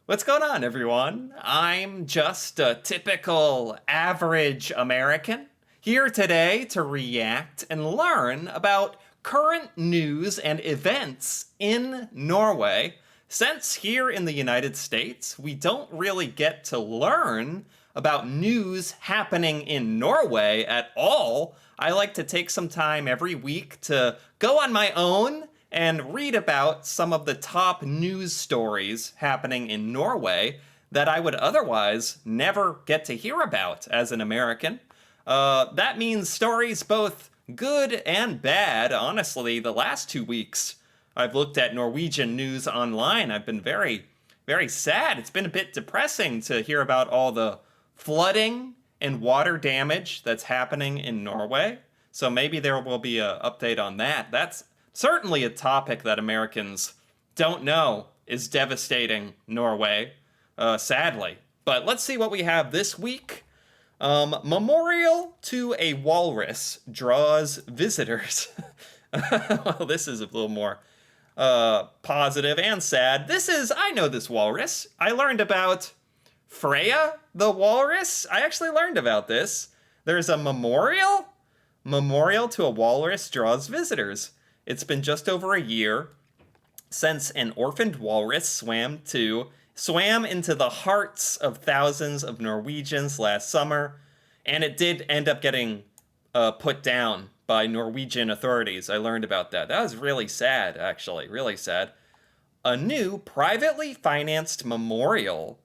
What's going on, everyone? I'm just a typical average American here today to react and learn about current news and events in Norway. Since here in the United States, we don't really get to learn about news happening in Norway at all, I like to take some time every week to go on my own and read about some of the top news stories happening in Norway that I would otherwise never get to hear about as an American. That means stories both good and bad. Honestly, the last 2 weeks I've looked at Norwegian news online. I've been very, very sad. It's been a bit depressing to hear about all the flooding and water damage that's happening in Norway. So maybe there will be an update on that. That's certainly a topic that Americans don't know is devastating Norway, sadly. But let's see what we have this week. Memorial to a walrus draws visitors. Well, this is a little more positive and sad. I know this walrus. I learned about Freya the walrus. I actually learned about this. There's a memorial to a walrus draws visitors. It's been just over a year since an orphaned walrus swam into the hearts of thousands of Norwegians last summer, and it did end up getting put down by Norwegian authorities. I learned about that. That was really sad, actually, really sad. A new privately financed memorial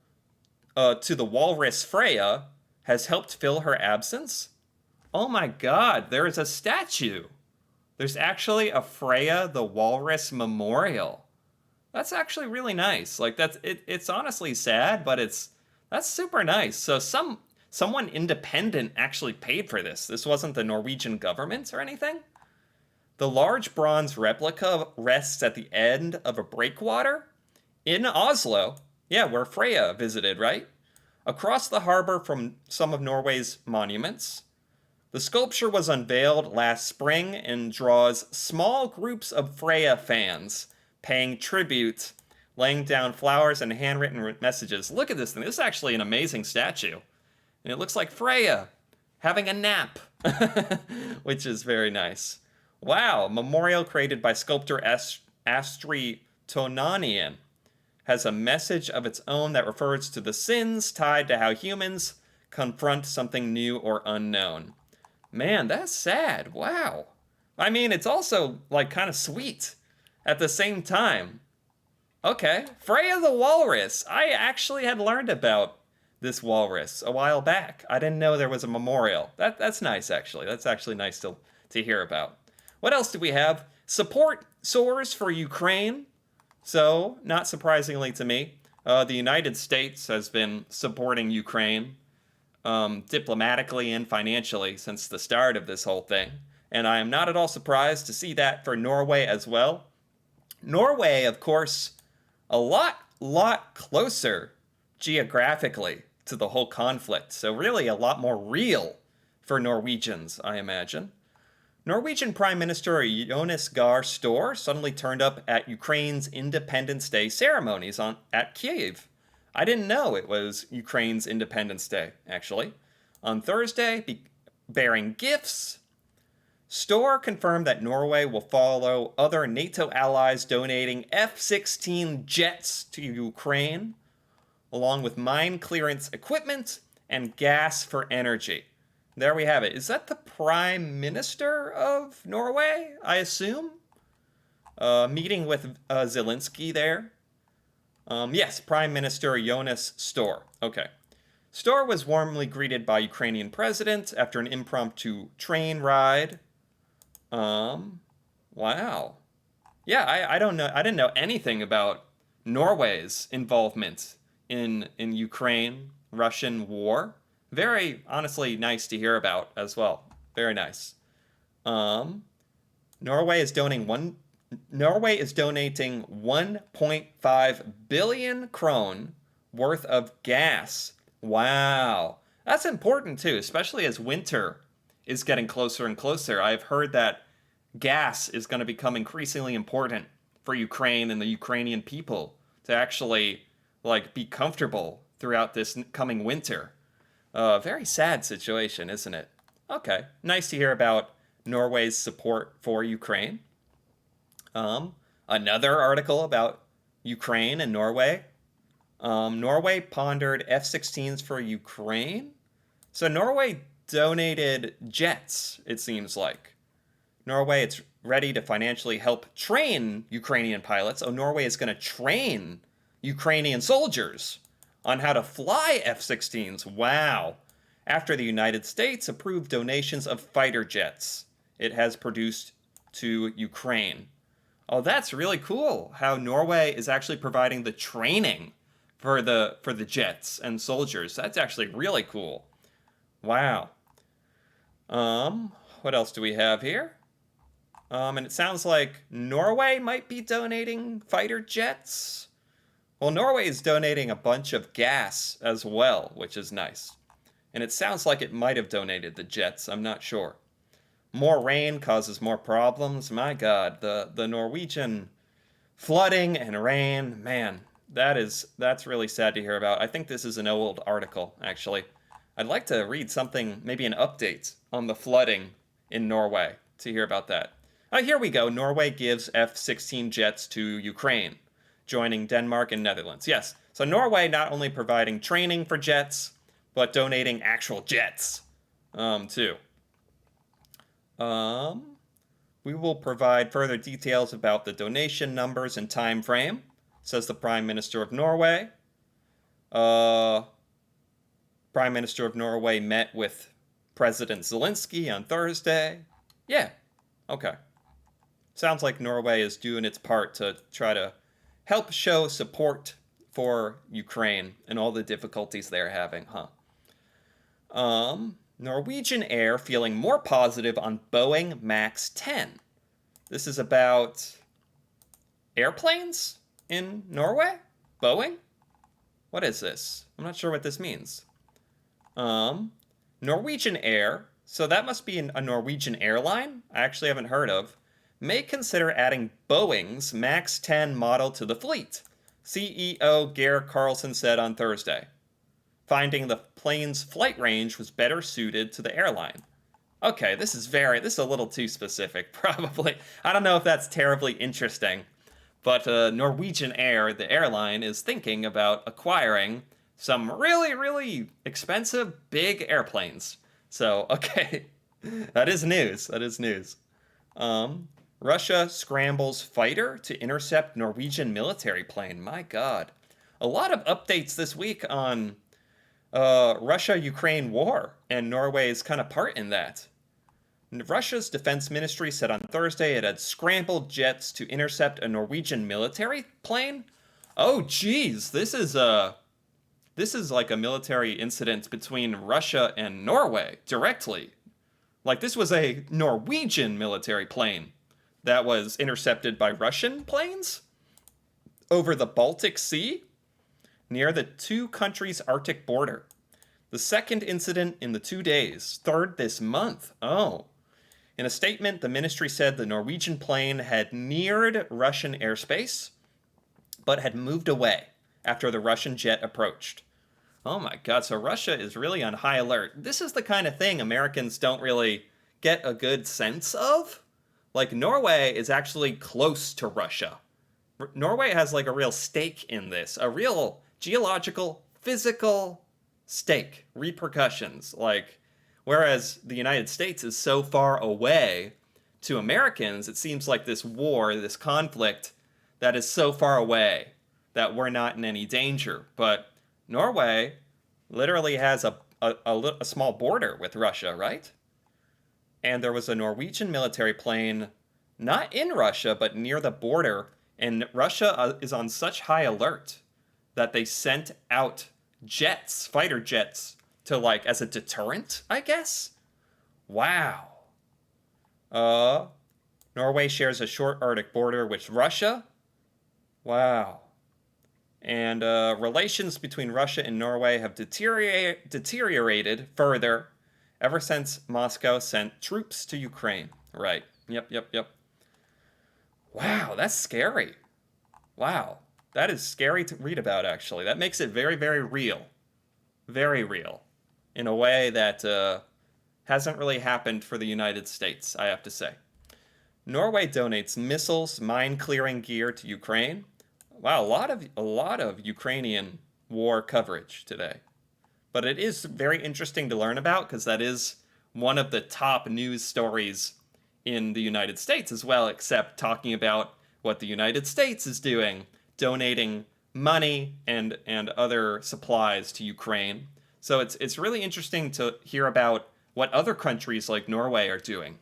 to the walrus Freya has helped fill her absence. Oh my God, there is a statue. There's actually a Freya the Walrus memorial. That's actually really nice. Like it's honestly sad, but that's super nice. So someone independent actually paid for this. This wasn't the Norwegian government or anything. The large bronze replica rests at the end of a breakwater in Oslo. Yeah, where Freya visited, right? Across the harbor from some of Norway's monuments. The sculpture was unveiled last spring and draws small groups of Freya fans paying tribute, laying down flowers and handwritten messages. Look at this thing. This is actually an amazing statue. And it looks like Freya having a nap, which is very nice. Wow, memorial created by sculptor Astri Tonanian has a message of its own that refers to the sins tied to how humans confront something new or unknown. Man, that's sad. Wow. I mean, it's also, like, kind of sweet at the same time. Okay. Freya the walrus. I actually had learned about this walrus a while back. I didn't know there was a memorial. That's nice, actually. That's actually nice to hear about. What else do we have? Support soars for Ukraine. So, not surprisingly to me, the United States has been supporting Ukraine diplomatically and financially since the start of this whole thing. And I am not at all surprised to see that for Norway as well. Norway, of course, a lot closer geographically to the whole conflict. So really a lot more real for Norwegians, I imagine. Norwegian Prime Minister Jonas Gahr Store suddenly turned up at Ukraine's Independence Day ceremonies at Kyiv. I didn't know it was Ukraine's Independence Day, actually. On Thursday, bearing gifts, Store confirmed that Norway will follow other NATO allies donating F-16 jets to Ukraine, along with mine clearance equipment and gas for energy. There we have it. Is that the Prime Minister of Norway, I assume? Meeting with Zelensky there. Yes, Prime Minister Jonas Store. Okay. Store was warmly greeted by Ukrainian president after an impromptu train ride. Wow. Yeah, I don't know. I didn't know anything about Norway's involvement in Ukraine Russian war. Very honestly nice to hear about as well. Very nice. Norway is donating 1.5 billion krone worth of gas. Wow. That's important too, especially as winter is getting closer and closer. I've heard that gas is going to become increasingly important for Ukraine and the Ukrainian people to actually like be comfortable throughout this coming winter. Very sad situation, isn't it? Okay, nice to hear about Norway's support for Ukraine. Another article about Ukraine and Norway. Norway pondered F-16s for Ukraine. So Norway donated jets, it seems like. Norway, it's ready to financially help train Ukrainian pilots. Oh, Norway is going to train Ukrainian soldiers on how to fly F-16s. Wow. After the United States approved donations of fighter jets it has produced to Ukraine. Oh, that's really cool how Norway is actually providing the training for the jets and soldiers. That's actually really cool. Wow. What else do we have here? And it sounds like Norway might be donating fighter jets. Well, Norway is donating a bunch of gas as well, which is nice. And it sounds like it might have donated the jets. I'm not sure. More rain causes more problems. My God, the Norwegian flooding and rain, man, that's really sad to hear about. I think this is an old article, actually. I'd like to read something, maybe an update on the flooding in Norway to hear about that. Here we go. Norway gives F-16 jets to Ukraine, joining Denmark and Netherlands. Yes, so Norway not only providing training for jets, but donating actual jets, too. We will provide further details about the donation numbers and time frame, says the Prime Minister of Norway. Prime Minister of Norway met with President Zelensky on Thursday. Yeah, okay. Sounds like Norway is doing its part to try to help show support for Ukraine and all the difficulties they're having, huh? Norwegian Air feeling more positive on Boeing MAX 10. This is about airplanes in Norway? Boeing? What is this? I'm not sure what this means. Norwegian Air, so that must be a Norwegian airline I actually haven't heard of, may consider adding Boeing's MAX 10 model to the fleet, CEO Geir Carlson said on Thursday, finding the plane's flight range was better suited to the airline. Okay, this is a little too specific, probably. I don't know if that's terribly interesting, but Norwegian Air, the airline, is thinking about acquiring some really, really expensive, big airplanes. So, okay, that is news. That is news. Russia scrambles fighter to intercept Norwegian military plane. My God. A lot of updates this week on Russia-Ukraine war and Norway's kind of part in that. Russia's defense ministry said on Thursday it had scrambled jets to intercept a Norwegian military plane. Oh, geez, this is like a military incident between Russia and Norway directly. Like this was a Norwegian military plane that was intercepted by Russian planes over the Baltic Sea near the two countries' Arctic border. The second incident in the 2 days, third this month. Oh. In a statement, the ministry said the Norwegian plane had neared Russian airspace, but had moved away after the Russian jet approached. Oh my God, so Russia is really on high alert. This is the kind of thing Americans don't really get a good sense of. Like, Norway is actually close to Russia. Norway has like a real stake in this, a real geological, physical stake, repercussions. Like, whereas the United States is so far away, to Americans, it seems like this war, this conflict, that is so far away that we're not in any danger. But Norway literally has a small border with Russia, right? And there was a Norwegian military plane, not in Russia, but near the border. And Russia is on such high alert that they sent out jets, fighter jets, to like, as a deterrent, I guess? Wow. Norway shares a short Arctic border with Russia. Wow. And relations between Russia and Norway have deteriorated further ever since Moscow sent troops to Ukraine. Right. Yep. Wow, that's scary. Wow. That is scary to read about, actually. That makes it very, very real. Very real. In a way that hasn't really happened for the United States, I have to say. Norway donates missiles, mine-clearing gear to Ukraine. Wow, a lot of Ukrainian war coverage today. But it is very interesting to learn about because that is one of the top news stories in the United States as well, except talking about what the United States is doing, donating money and other supplies to Ukraine. So it's really interesting to hear about what other countries like Norway are doing.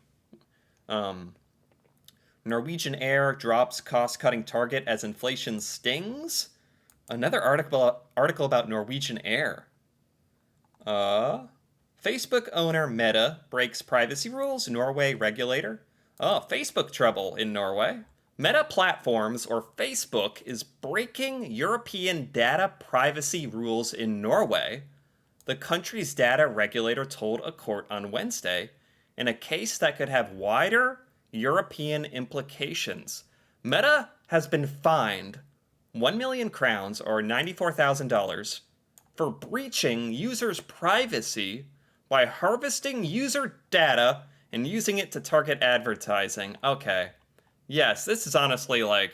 Um, Norwegian Air drops cost-cutting target as inflation stings. Another article about Norwegian Air. Facebook owner Meta breaks privacy rules, Norway regulator. Oh, Facebook trouble in Norway. Meta Platforms, or Facebook, is breaking European data privacy rules in Norway, the country's data regulator told a court on Wednesday, in a case that could have wider European implications. Meta has been fined 1 million crowns, or $94,000, for breaching users' privacy by harvesting user data and using it to target advertising. Okay. Yes, this is honestly like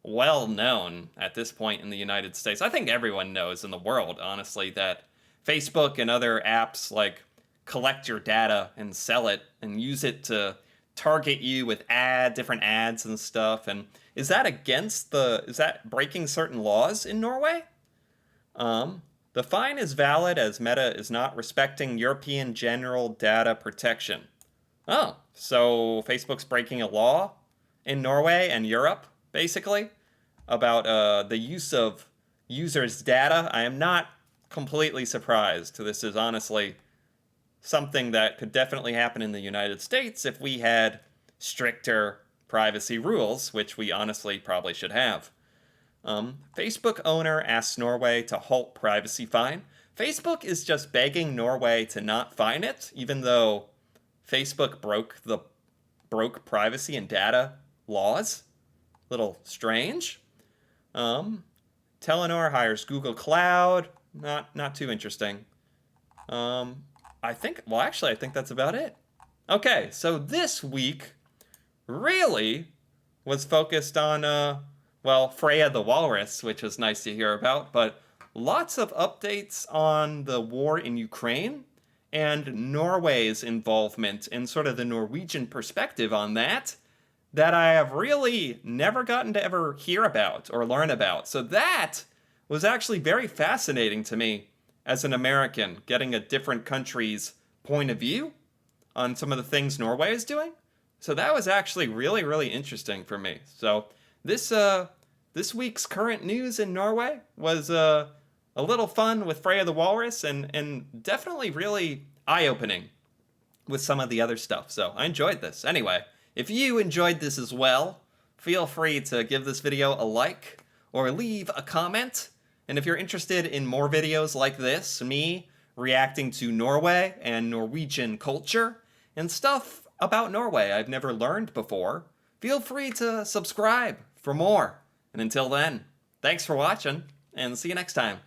well known at this point in the United States. I think everyone knows in the world, honestly, that Facebook and other apps like collect your data and sell it and use it to target you with different ads and stuff. And is that is that breaking certain laws in Norway? The fine is valid as Meta is not respecting European general data protection. Oh, so Facebook's breaking a law in Norway and Europe, basically, about the use of users' data. I am not completely surprised. This is honestly something that could definitely happen in the United States if we had stricter privacy rules, which we honestly probably should have. Facebook owner asks Norway to halt privacy fine. Facebook is just begging Norway to not fine it, even though Facebook broke privacy and data laws. Little strange. Telenor hires Google Cloud. Not too interesting. I think that's about it. Okay, so this week really was focused on Freya the Walrus, which was nice to hear about, but lots of updates on the war in Ukraine and Norway's involvement and sort of the Norwegian perspective on that I have really never gotten to ever hear about or learn about. So that was actually very fascinating to me as an American, getting a different country's point of view on some of the things Norway is doing. So that was actually really, really interesting for me. So this week's current news in Norway was a little fun with Freya the Walrus and definitely really eye-opening with some of the other stuff. So I enjoyed this. Anyway, if you enjoyed this as well, feel free to give this video a like or leave a comment. And if you're interested in more videos like this, me reacting to Norway and Norwegian culture and stuff about Norway I've never learned before, feel free to subscribe for more. And until then, thanks for watching, and see you next time.